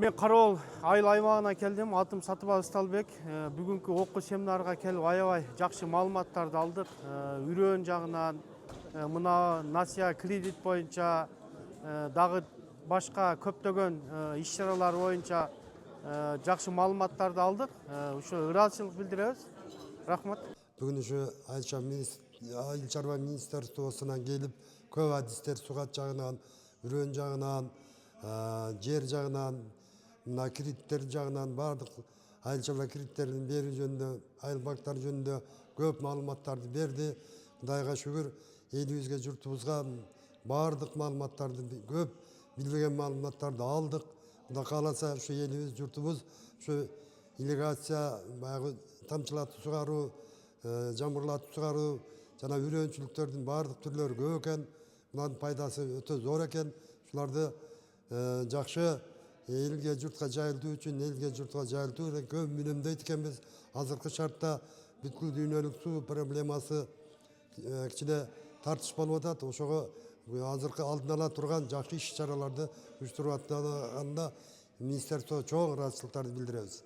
Мен Кароол Айыл аймагына келдим. Атым Сатыбал Ысталбек. Бүгүнкү окуу семинарга келип аябай жакшы маалыматтарды алдык. Үрөөн жагынан, мына насия кредит боюнча, дагы башка көптөгөн иш-чаралар боюнча жакшы маалыматтарды алдык. Ошо ыраазычылык билдиребиз. Рахмат. Бүгүн ушу Айыл чарба министрлигинен келип, көп адистер сугат жагынан, үрөөн жагынан, жер жагынан, мына кредиттер жагынан бардык айыл чарба кредиттерин берүү жөнүндө, айыл банктары жөнүндө көп маалыматтарды берди. Кудайга шүгүр, элибизге, журтубузга бардык маалыматтарды, көп билбеген маалыматтарды алдык. Кудай кааласа, ушу элибиз, журтубуз ушу ирригация, баягы тамчылатып сугаруу, жамгырлатып сугаруу жана үрөөнчүлүктөрдүн бардык түрлөрү көп экен. Мунун пайдасы өтө зор экен. Ушуларды жакшы элге, журтка жайылтуу үчүн, элге, журтка жайылтуу көп үнөмдөйт экенбиз. Азыркы шартта бүткүл дүйнөлүк суу проблемасы кичине тартыш болуп атат. Ошого азыркы алдын ала турган жакшы иш-чараларды уюштуруп атканына министрликке чоң ыраазычылыктарды билдиребиз.